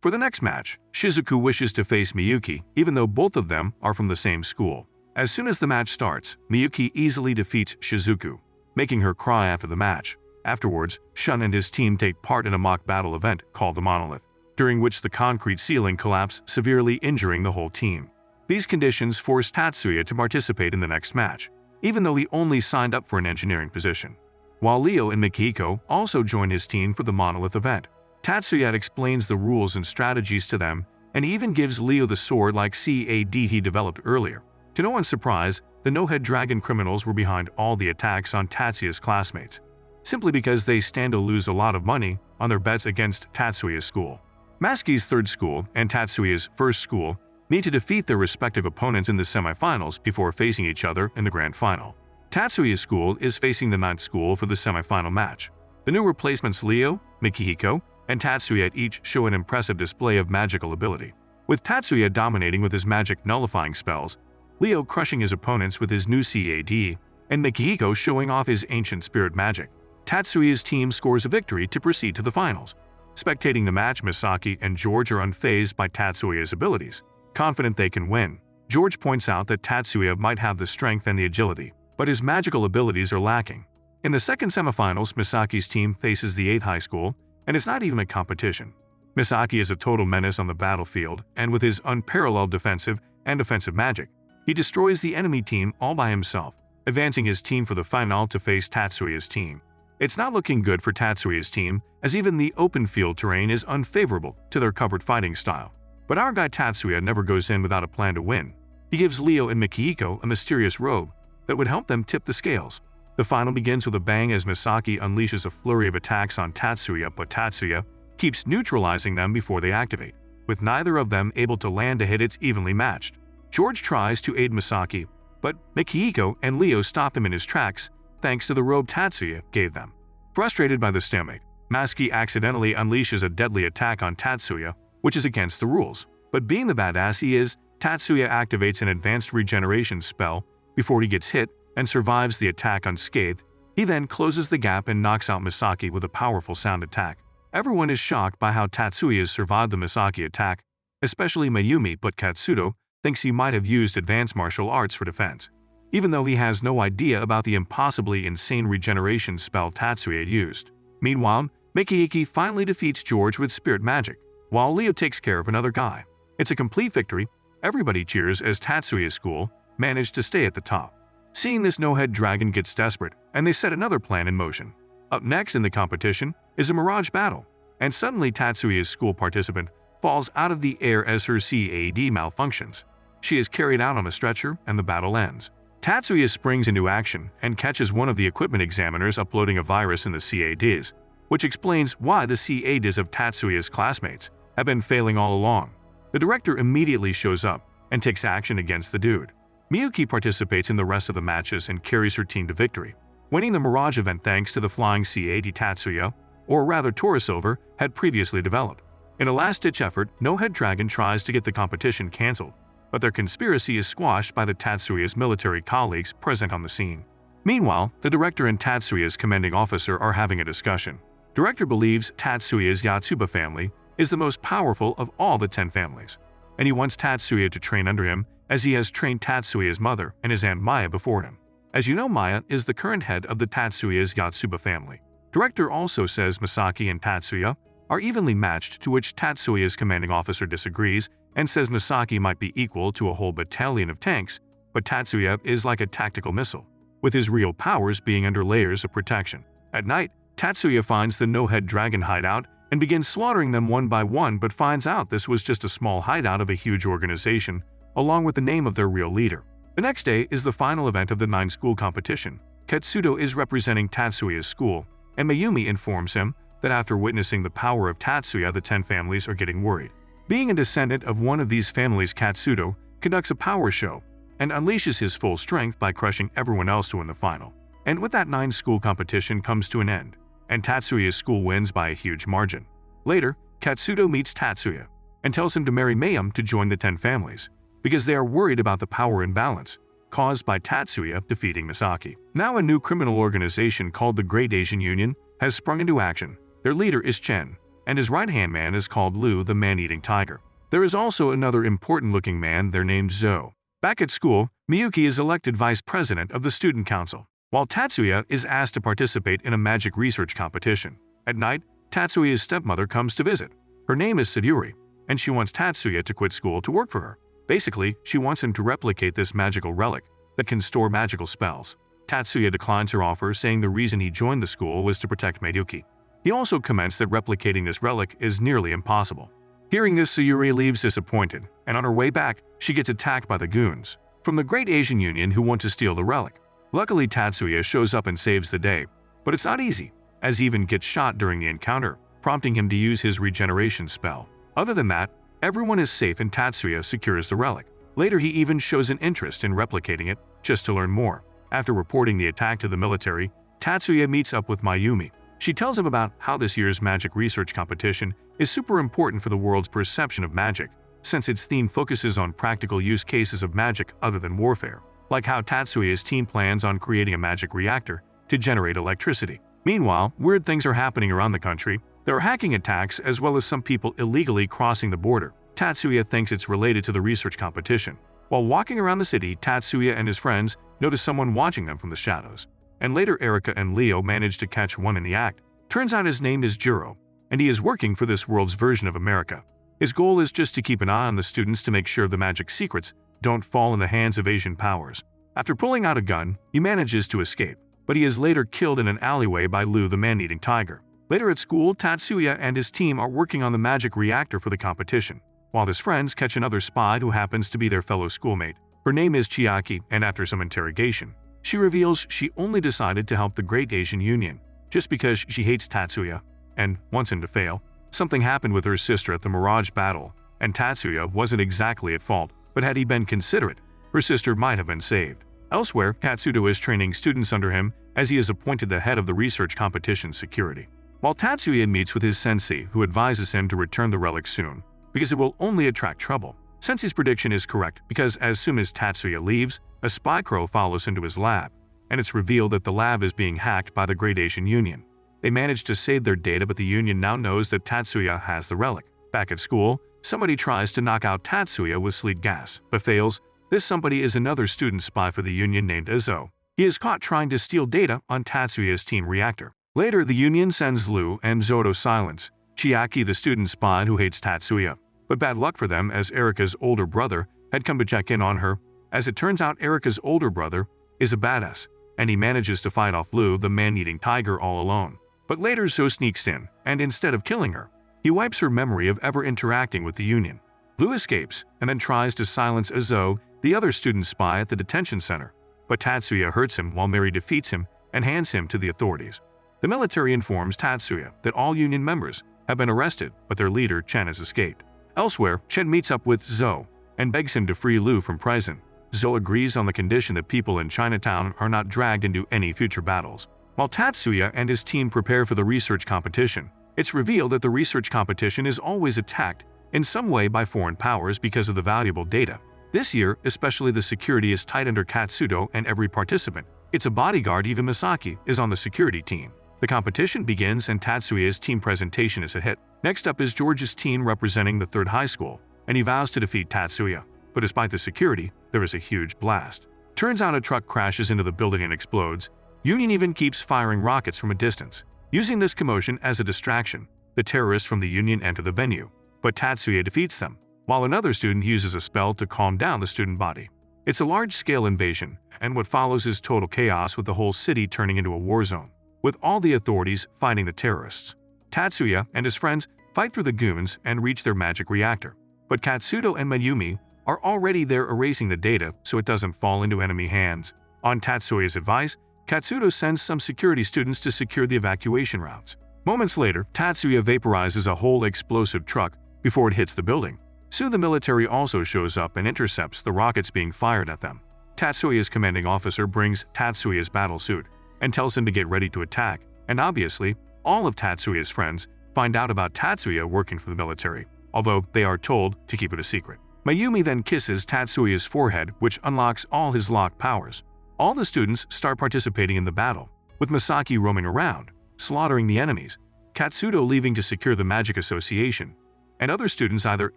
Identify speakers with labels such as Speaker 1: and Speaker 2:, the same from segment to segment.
Speaker 1: For the next match, Shizuku wishes to face Miyuki even though both of them are from the same school. As soon as the match starts, Miyuki easily defeats Shizuku, making her cry after the match. Afterwards, Shun and his team take part in a mock battle event called the Monolith, during which the concrete ceiling collapsed, severely injuring the whole team. These conditions force Tatsuya to participate in the next match, even though he only signed up for an engineering position. While Leo and Mikihiko also join his team for the Monolith event, Tatsuya explains the rules and strategies to them and even gives Leo the sword-like CAD he developed earlier. To no one's surprise, the no-head dragon criminals were behind all the attacks on Tatsuya's classmates, simply because they stand to lose a lot of money on their bets against Tatsuya's school. Masuki's third school and Tatsuya's first school need to defeat their respective opponents in the semifinals before facing each other in the grand final. Tatsuya's school is facing the ninth school for the semifinal match. The new replacements Leo, Mikihiko, and Tatsuya each show an impressive display of magical ability, with Tatsuya dominating with his magic nullifying spells, Leo crushing his opponents with his new CAD, and Mikihiko showing off his ancient spirit magic. Tatsuya's team scores a victory to proceed to the finals. Spectating the match, Misaki and George are unfazed by Tatsuya's abilities. Confident they can win, George points out that Tatsuya might have the strength and the agility, but his magical abilities are lacking. In the second semifinals, Misaki's team faces the 8th high school, and it's not even a competition. Misaki is a total menace on the battlefield, and with his unparalleled defensive and offensive magic, he destroys the enemy team all by himself, advancing his team for the final to face Tatsuya's team. It's not looking good for Tatsuya's team, as even the open field terrain is unfavorable to their covered fighting style. But our guy Tatsuya never goes in without a plan to win. He gives Leo and Mikihiko a mysterious robe that would help them tip the scales. The final begins with a bang as Misaki unleashes a flurry of attacks on Tatsuya, but Tatsuya keeps neutralizing them before they activate, with neither of them able to land a hit. It's evenly matched. George tries to aid Misaki, but Mikihiko and Leo stop him in his tracks thanks to the robe Tatsuya gave them. Frustrated by the stalemate, Masuki accidentally unleashes a deadly attack on Tatsuya, which is against the rules. But being the badass he is, Tatsuya activates an advanced regeneration spell before he gets hit and survives the attack unscathed. He then closes the gap and knocks out Misaki with a powerful sound attack. Everyone is shocked by how Tatsuya survived the Misaki attack, especially Mayumi, but Katsudo thinks he might have used advanced martial arts for defense, even though he has no idea about the impossibly insane regeneration spell Tatsuya used. Meanwhile, Mikihiko finally defeats George with spirit magic, while Leo takes care of another guy. It's a complete victory. Everybody cheers as Tatsuya's school managed to stay at the top. Seeing this, no-head dragon gets desperate, and they set another plan in motion. Up next in the competition is a mirage battle, and suddenly Tatsuya's school participant falls out of the air as her CAD malfunctions. She is carried out on a stretcher, and the battle ends. Tatsuya springs into action and catches one of the equipment examiners uploading a virus in the CADs, which explains why the CADs of Tatsuya's classmates have been failing all along. The director immediately shows up and takes action against the dude. Miyuki participates in the rest of the matches and carries her team to victory, winning the Mirage event thanks to the flying CAD Tatsuya, or rather Torosilver, had previously developed. In a last-ditch effort, No-Head Dragon tries to get the competition cancelled, but their conspiracy is squashed by the Tatsuya's military colleagues present on the scene. Meanwhile, the director and Tatsuya's commanding officer are having a discussion. Director believes Tatsuya's Yatsuba family is the most powerful of all the 10 families, and he wants Tatsuya to train under him as he has trained Tatsuya's mother and his aunt Maya before him. As you know, Maya is the current head of the Tatsuya's Yatsuba family. Director also says Misaki and Tatsuya are evenly matched, to which Tatsuya's commanding officer disagrees and says Misaki might be equal to a whole battalion of tanks, but Tatsuya is like a tactical missile, with his real powers being under layers of protection. At night, Tatsuya finds the no-head dragon hideout and begins slaughtering them one by one, but finds out this was just a small hideout of a huge organization, along with the name of their real leader. The next day is the final event of the 9-school competition. Katsudo is representing Tatsuya's school, and Mayumi informs him that after witnessing the power of Tatsuya, the 10 families are getting worried. Being a descendant of one of these families, Katsudo conducts a power show and unleashes his full strength by crushing everyone else to win the final. And with that, 9-school competition comes to an end, and Tatsuya's school wins by a huge margin. Later, Katsudo meets Tatsuya and tells him to marry Mayum to join the 10 families, because they are worried about the power imbalance caused by Tatsuya defeating Misaki. Now a new criminal organization called the Great Asian Union has sprung into action. Their leader is Chen, and his right-hand man is called Lu, the man-eating tiger. There is also another important-looking man there named Zo. Back at school, Miyuki is elected vice president of the student council, while Tatsuya is asked to participate in a magic research competition. At night, Tatsuya's stepmother comes to visit. Her name is Sayuri, and she wants Tatsuya to quit school to work for her. Basically, she wants him to replicate this magical relic that can store magical spells. Tatsuya declines her offer, saying the reason he joined the school was to protect Miyuki. He also comments that replicating this relic is nearly impossible. Hearing this, Sayuri leaves disappointed, and on her way back, she gets attacked by the goons from the Great Asian Union who want to steal the relic. Luckily, Tatsuya shows up and saves the day, but it's not easy, as he even gets shot during the encounter, prompting him to use his regeneration spell. Other than that, everyone is safe and Tatsuya secures the relic. Later, he even shows an interest in replicating it, just to learn more. After reporting the attack to the military, Tatsuya meets up with Mayumi. She tells him about how this year's magic research competition is super important for the world's perception of magic, since its theme focuses on practical use cases of magic other than warfare, like how Tatsuya's team plans on creating a magic reactor to generate electricity. Meanwhile, weird things are happening around the country. There are hacking attacks as well as some people illegally crossing the border. Tatsuya thinks it's related to the research competition. While walking around the city, Tatsuya and his friends notice someone watching them from the shadows. And later Erika and Leo manage to catch one in the act. Turns out his name is Jiro, and he is working for this world's version of America. His goal is just to keep an eye on the students to make sure the magic secrets don't fall in the hands of Asian powers. After pulling out a gun, he manages to escape, but he is later killed in an alleyway by Lu, the man-eating tiger. Later at school, Tatsuya and his team are working on the magic reactor for the competition, while his friends catch another spy who happens to be their fellow schoolmate. Her name is Chiaki, and after some interrogation, she reveals she only decided to help the Great Asian Union just because she hates Tatsuya and wants him to fail. Something happened with her sister at the Mirage battle, and Tatsuya wasn't exactly at fault, but had he been considerate, her sister might have been saved. Elsewhere, Katsudo is training students under him as he is appointed the head of the research competition security. While Tatsuya meets with his sensei, who advises him to return the relic soon, because it will only attract trouble. Sensei's prediction is correct because as soon as Tatsuya leaves, a spy crow follows into his lab, and it's revealed that the lab is being hacked by the Great Asian Union. They manage to save their data, but the Union now knows that Tatsuya has the relic. Back at school, somebody tries to knock out Tatsuya with sleet gas, but fails. This somebody is another student spy for the Union named Azo. He is caught trying to steal data on Tatsuya's team reactor. Later, the Union sends Lu and Zo to silence Chiaki, the student spy who hates Tatsuya. But bad luck for them, as Erika's older brother had come to check in on her. As it turns out, Erika's older brother is a badass, and he manages to fight off Lu, the man-eating tiger, all alone. But later Zo sneaks in, and instead of killing her, he wipes her memory of ever interacting with the Union. Lu escapes, and then tries to silence Azo, the other student spy at the detention center. But Tatsuya hurts him while Mary defeats him and hands him to the authorities. The military informs Tatsuya that all Union members have been arrested, but their leader, Chen, has escaped. Elsewhere, Chen meets up with Zo and begs him to free Lu from prison. Zo agrees on the condition that people in Chinatown are not dragged into any future battles. While Tatsuya and his team prepare for the research competition, it's revealed that the research competition is always attacked in some way by foreign powers because of the valuable data. This year, especially, the security is tight under Katsudo and every participant. It's a bodyguard, even Misaki, is on the security team. The competition begins and Tatsuya's team presentation is a hit. Next up is George's team representing the 3rd high school, and he vows to defeat Tatsuya. But despite the security, there is a huge blast. Turns out a truck crashes into the building and explodes. Union even keeps firing rockets from a distance. Using this commotion as a distraction, the terrorists from the Union enter the venue, but Tatsuya defeats them, while another student uses a spell to calm down the student body. It's a large-scale invasion, and what follows is total chaos, with the whole city turning into a war zone, with all the authorities fighting the terrorists. Tatsuya and his friends fight through the goons and reach their magic reactor, but Katsudo and Mayumi are already there erasing the data so it doesn't fall into enemy hands. On Tatsuya's advice, Katsudo sends some security students to secure the evacuation routes. Moments later, Tatsuya vaporizes a whole explosive truck before it hits the building. Soon the military also shows up and intercepts the rockets being fired at them. Tatsuya's commanding officer brings Tatsuya's battle suit and tells him to get ready to attack, and obviously, all of Tatsuya's friends find out about Tatsuya working for the military, although they are told to keep it a secret. Mayumi then kisses Tatsuya's forehead, which unlocks all his locked powers. All the students start participating in the battle, with Misaki roaming around, slaughtering the enemies. Katsudo leaving to secure the Magic Association, and other students either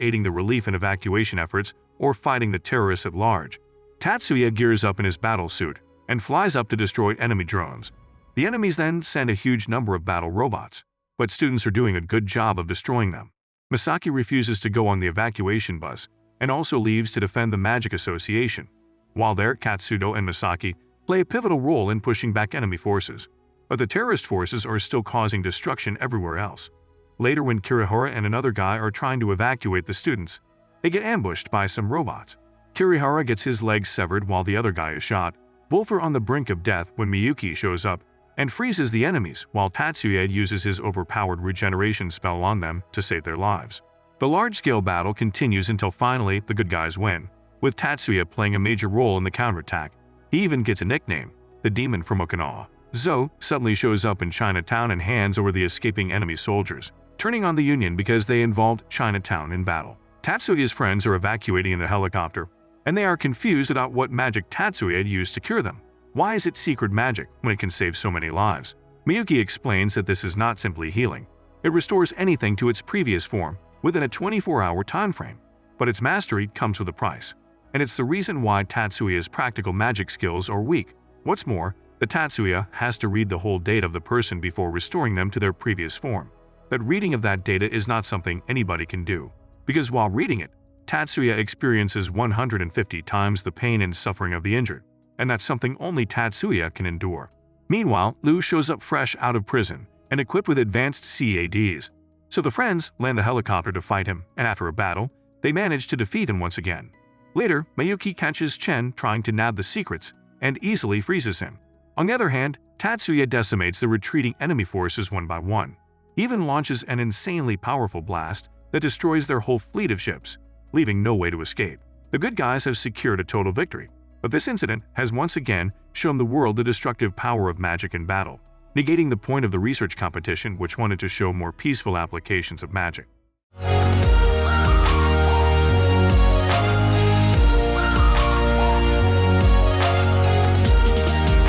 Speaker 1: aiding the relief and evacuation efforts or fighting the terrorists at large. Tatsuya gears up in his battle suit and flies up to destroy enemy drones. The enemies then send a huge number of battle robots, but students are doing a good job of destroying them. Misaki refuses to go on the evacuation bus and also leaves to defend the Magic Association. While there, Katsudo and Misaki play a pivotal role in pushing back enemy forces, but the terrorist forces are still causing destruction everywhere else. Later, when Kirihara and another guy are trying to evacuate the students, they get ambushed by some robots. Kirihara gets his legs severed while the other guy is shot. Both are on the brink of death when Miyuki shows up and freezes the enemies while Tatsuya uses his overpowered regeneration spell on them to save their lives. The large-scale battle continues until finally the good guys win, with Tatsuya playing a major role in the counterattack. He even gets a nickname, the Demon from Okinawa. Zo suddenly shows up in Chinatown and hands over the escaping enemy soldiers, turning on the Union because they involved Chinatown in battle. Tatsuya's friends are evacuating in the helicopter, and they are confused about what magic Tatsuya had used to cure them. Why is it secret magic when it can save so many lives? Miyuki explains that this is not simply healing. It restores anything to its previous form within a 24-hour time frame, but its mastery comes with a price, and it's the reason why Tatsuya's practical magic skills are weak. What's more, the Tatsuya has to read the whole data of the person before restoring them to their previous form. But reading of that data is not something anybody can do, because while reading it, Tatsuya experiences 150 times the pain and suffering of the injured, and that's something only Tatsuya can endure. Meanwhile, Liu shows up fresh out of prison and equipped with advanced CADs, so the friends land the helicopter to fight him, and after a battle, they manage to defeat him once again. Later, Miyuki catches Chen trying to nab the secrets and easily freezes him. On the other hand, Tatsuya decimates the retreating enemy forces one by one. He even launches an insanely powerful blast that destroys their whole fleet of ships, leaving no way to escape. The good guys have secured a total victory, but this incident has once again shown the world the destructive power of magic in battle, negating the point of the research competition which wanted to show more peaceful applications of magic.